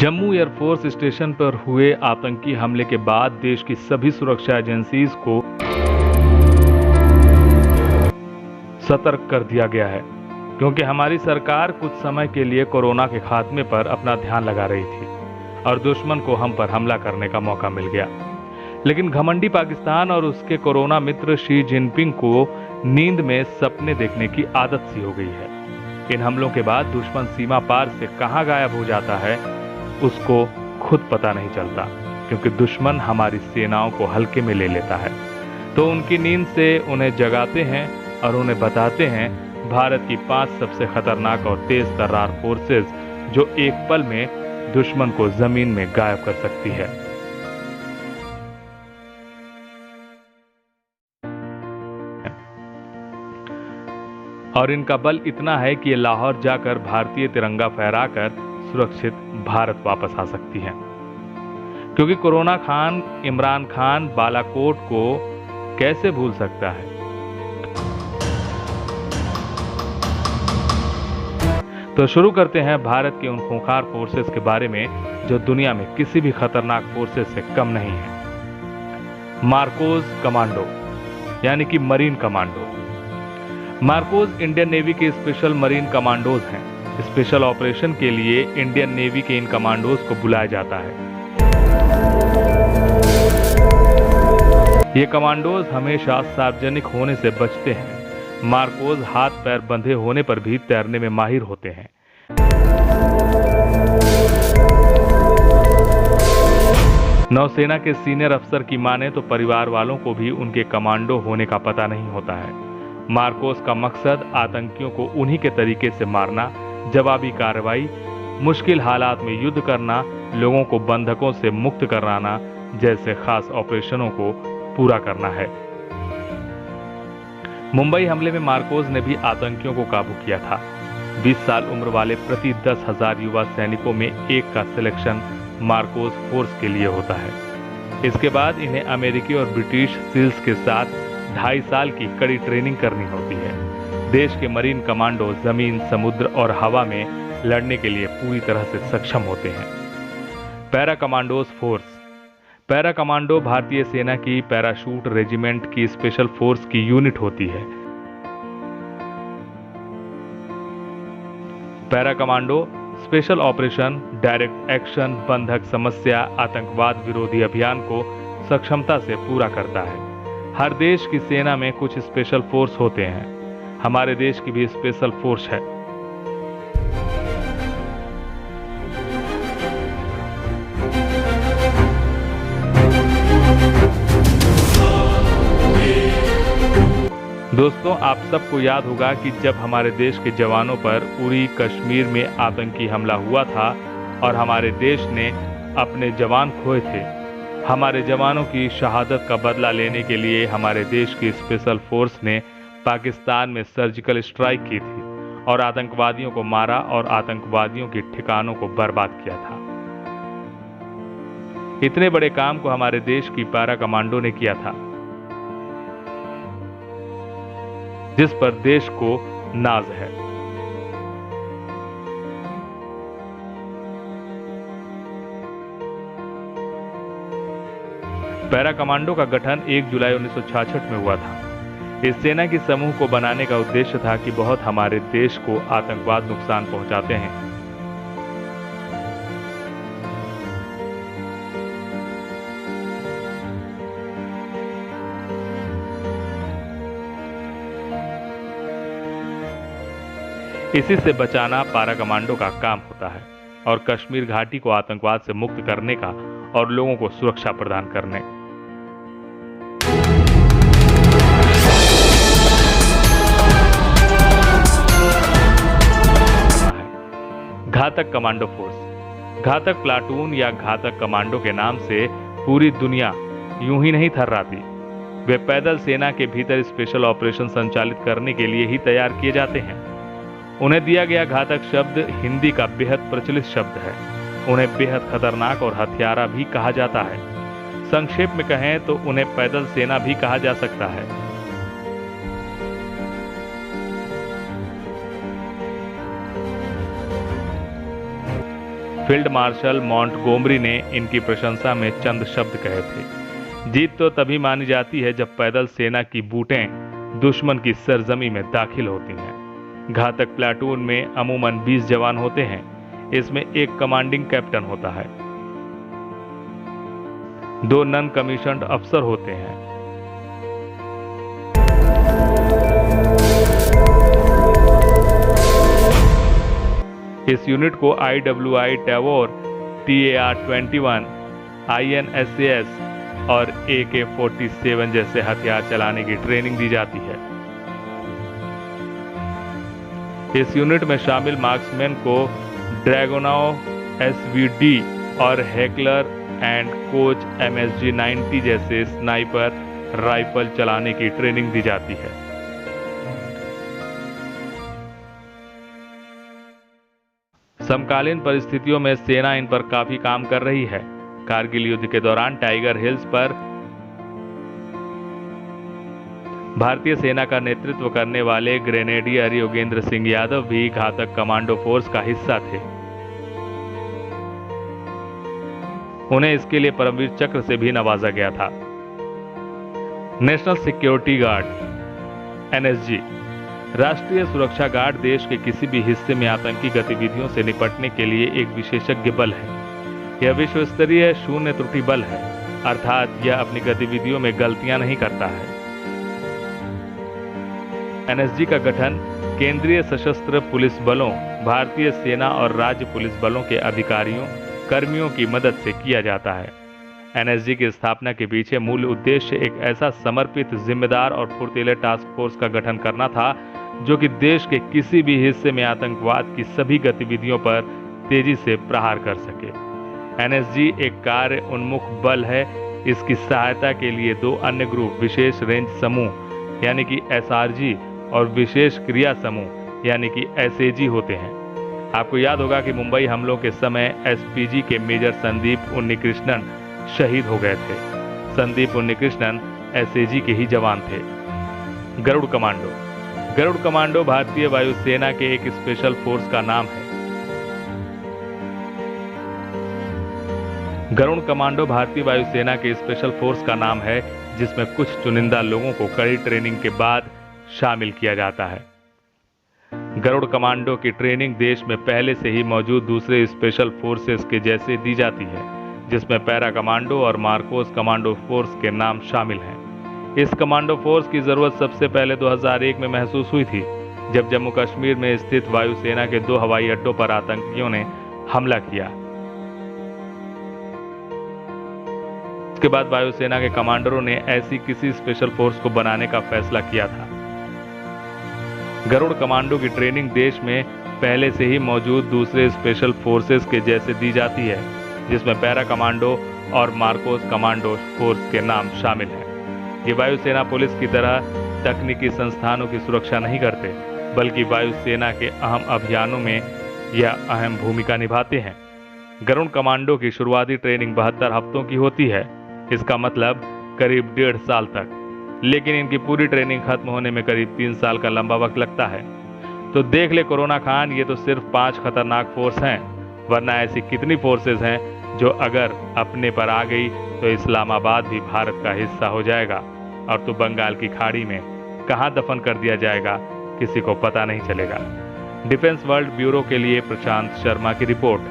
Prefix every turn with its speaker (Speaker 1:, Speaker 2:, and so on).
Speaker 1: Jammu air force station पर हुए आतंकी हमले के बाद देश की सभी सुरक्षा एजेंसीज को सतर्क कर दिया गया है, क्योंकि हमारी सरकार कुछ समय के लिए कोरोना के खात्मे पर अपना ध्यान लगा रही थी और दुश्मन को हम पर हमला करने का मौका मिल गया। लेकिन घमंडी पाकिस्तान और उसके कोरोना मित्र शी जिनपिंग को नींद में सपने देखने की आदत सी हो गई है। इन हमलों के बाद दुश्मन सीमा पार से कहां गायब हो जाता है उसको खुद पता नहीं चलता, क्योंकि दुश्मन हमारी सेनाओं को हल्के में ले लेता है। तो उनकी नींद से उन्हें जगाते हैं और उन्हें बताते हैं भारत की 5 सबसे खतरनाक और तेज तर्रार फोर्सेस जो एक पल में दुश्मन को जमीन में गायब कर सकती है। और इनका बल इतना है कि ये लाहौर जाकर भारतीय तिरंगा फहराकर सुरक्षित भारत वापस आ सकती हैं। क्योंकि कोरोना खान इमरान खान बालाकोट को कैसे भूल सकता है। तो शुरू करते हैं भारत के उन खूंखार फोर्सेस के बारे में जो दुनिया में किसी भी खतरनाक फोर्सेस से कम नहीं है। मार्कोस कमांडो यानी कि marine commando. Marcos Indian navy के स्पेशल मरीन कमांडोज हैं। स्पेशल ऑपरेशन के लिए इंडियन नेवी के इन कमांडोज को बुलाया जाता है। ये कमांडोज हमेशा सार्वजनिक होने से बचते हैं। मार्कोस हाथ पैर बंधे होने पर भी तैरने में माहिर होते हैं। नौसेना के सीनियर अफसर की माने तो परिवार वालों को भी उनके कमांडो होने का पता नहीं होता है। मार्कोस का मकसद आतंकियों को उन्हीं के तरीके से मारना, जवाबी कार्रवाई, मुश्किल हालात में युद्ध करना, लोगों को बंधकों से मुक्त कराना जैसे खास ऑपरेशनों को पूरा करना है। मुंबई हमले में मार्कोस ने भी आतंकियों को काबू किया था। 20 साल उम्र वाले प्रति 10,000 युवा सैनिकों में एक का सिलेक्शन मार्कोस फोर्स के लिए होता है। इसके बाद इन्हें अमेरिकी और ब्रिटिश सील्स के साथ 2.5 साल की कड़ी ट्रेनिंग करनी होती है। देश के मरीन कमांडो जमीन, समुद्र और हवा में लड़ने के लिए पूरी तरह से सक्षम होते हैं। Para commandos force. Para commando भारतीय सेना की पैराशूट रेजिमेंट की स्पेशल फोर्स की यूनिट होती है। Para commando special operation, direct action, बंधक समस्या, आतंकवाद विरोधी अभियान को सक्षमता से पूरा करता है। हर देश की सेना में कुछ स्पेशल फोर्स होते हैं। हमारे देश की भी स्पेशल फोर्स है। दोस्तों, आप सबको याद होगा कि जब हमारे देश के जवानों पर उरी कश्मीर में आतंकी हमला हुआ था और हमारे देश ने अपने जवान खोए थे, हमारे जवानों की शहादत का बदला लेने के लिए हमारे देश की स्पेशल फोर्स ने पाकिस्तान में सर्जिकल स्ट्राइक की थी और आतंकवादियों को मारा और आतंकवादियों के ठिकानों को बर्बाद किया था। इतने बड़े काम को हमारे देश की पैरा कमांडो ने किया था, जिस पर देश को नाज है। पैरा कमांडो का गठन 1 जुलाई 1966 में हुआ था। इस सेना की समूह को बनाने का उद्देश्य था कि बहुत हमारे देश को आतंकवाद नुकसान पहुंचाते हैं। इसी से बचाना पैरा कमांडो का काम होता है और कश्मीर घाटी को आतंकवाद से मुक्त करने का और लोगों को सुरक्षा प्रदान करने। घातक कमांडो फोर्स। घातक प्लाटून या घातक कमांडो के नाम से पूरी दुनिया यूं ही नहीं थर्राती। वे पैदल सेना के भीतर स्पेशल ऑपरेशन संचालित करने के लिए ही तैयार किए जाते हैं। उन्हें दिया गया घातक शब्द हिंदी का बेहद प्रचलित शब्द है। उन्हें बेहद खतरनाक और हथियारा भी कहा जाता है। संक्षेप में कहें तो उन्हें पैदल सेना भी कहा जा सकता है। फील्ड मार्शल मॉन्टगोमरी ने इनकी प्रशंसा में चंद शब्द कहे थे। जीत तो तभी मानी जाती है जब पैदल सेना की बूटें दुश्मन की सरजमी में दाखिल होती हैं। घातक प्लाटून में अमूमन 20 जवान होते हैं। इसमें एक कमांडिंग कैप्टन होता है, 2 नॉन कमीशन्ड अफसर होते हैं। इस यूनिट को IWI टैवोर, TAR-21, INSAS और AK-47 जैसे हथियार चलाने की ट्रेनिंग दी जाती है। इस यूनिट में शामिल मार्क्समैन को ड्रैगोनॉव SVD और हेकलर एंड कोच MSG-90 जैसे स्नाइपर राइफल चलाने की ट्रेनिंग दी जाती है। समकालीन परिस्थितियों में सेना इन पर काफी काम कर रही है। कारगिल युद्ध के दौरान टाइगर हिल्स पर भारतीय सेना का नेतृत्व करने वाले ग्रेनेडियर योगेंद्र सिंह यादव भी घातक कमांडो फोर्स का हिस्सा थे। उन्हें इसके लिए परमवीर चक्र से भी नवाजा गया था। नेशनल सिक्योरिटी गार्ड NSG राष्ट्रीय सुरक्षा गार्ड देश के किसी भी हिस्से में आतंकी गतिविधियों से निपटने के लिए एक विशेषज्ञ बल है। यह विश्व स्तरीय शून्य त्रुटि बल है, अर्थात यह अपनी गतिविधियों में गलतियां नहीं करता है। NSG का गठन केंद्रीय सशस्त्र पुलिस बलों, भारतीय सेना और राज्य पुलिस बलों के अधिकारियों कर्मियों की मदद से किया जाता है। NSG की स्थापना के पीछे मूल उद्देश्य एक ऐसा समर्पित, जिम्मेदार और फुर्तीले टास्क फोर्स का गठन करना था जो कि देश के किसी भी हिस्से में आतंकवाद की सभी गतिविधियों पर तेजी से प्रहार कर सके। NSG एक कार्य उन्मुख बल है। इसकी सहायता के लिए 2 अन्य ग्रुप, विशेष रेंज समूह यानी कि SRG और विशेष क्रिया समूह यानी कि SAG होते हैं। आपको याद होगा कि मुंबई हमलों के समय SPG के मेजर संदीप उन्नीकृष्णन शहीद हो गए थे। संदीप उन्नीकृष्णन SAG के ही जवान थे। गरुड़ कमांडो गरुड़ कमांडो भारतीय वायुसेना के एक स्पेशल फोर्स का नाम है। गरुड़ कमांडो भारतीय वायुसेना के स्पेशल फोर्स का नाम है, जिसमें कुछ चुनिंदा लोगों को कड़ी ट्रेनिंग के बाद शामिल किया जाता है। गरुड़ कमांडो की ट्रेनिंग देश में पहले से ही मौजूद दूसरे स्पेशल फोर्सेस के जैसे दी जाती है, जिसमें पैरा कमांडो और मार्कोस कमांडो फोर्स के नाम शामिल हैं। इस कमांडो फोर्स की जरूरत सबसे पहले 2001 में महसूस हुई थी, जब जम्मू कश्मीर में स्थित वायुसेना के 2 हवाई अड्डों पर आतंकियों ने हमला किया। उसके बाद वायुसेना के कमांडरों ने ऐसी किसी स्पेशल फोर्स को बनाने का फैसला किया था। गरुड़ कमांडो की ट्रेनिंग देश में पहले से ही मौजूद दूसरे स्पेशल फोर्सेस के जैसे दी जाती है, जिसमें पैरा कमांडो और मार्कोस कमांडो फोर्स के नाम शामिल हैं। ये वायुसेना पुलिस की तरह तकनीकी संस्थानों की सुरक्षा नहीं करते, बल्कि वायुसेना के अहम अभियानों में यह अहम भूमिका निभाते हैं। गरुड़ कमांडो की शुरुआती ट्रेनिंग 72 हफ्तों की होती है, इसका मतलब करीब 1.5 साल तक, लेकिन इनकी पूरी ट्रेनिंग खत्म होने में करीब 3 साल का लंबा वक्त लगता है। तो देख ले कोरोना खान, ये तो सिर्फ 5 खतरनाक फोर्स हैं, वरना ऐसी कितनी फोर्सेस हैं जो अगर अपने पर आ गई तो इस्लामाबाद भी भारत का हिस्सा हो जाएगा और तो बंगाल की खाड़ी में कहां दफन कर दिया जाएगा किसी को पता नहीं चलेगा। डिफेंस वर्ल्ड ब्यूरो के लिए प्रशांत शर्मा की रिपोर्ट।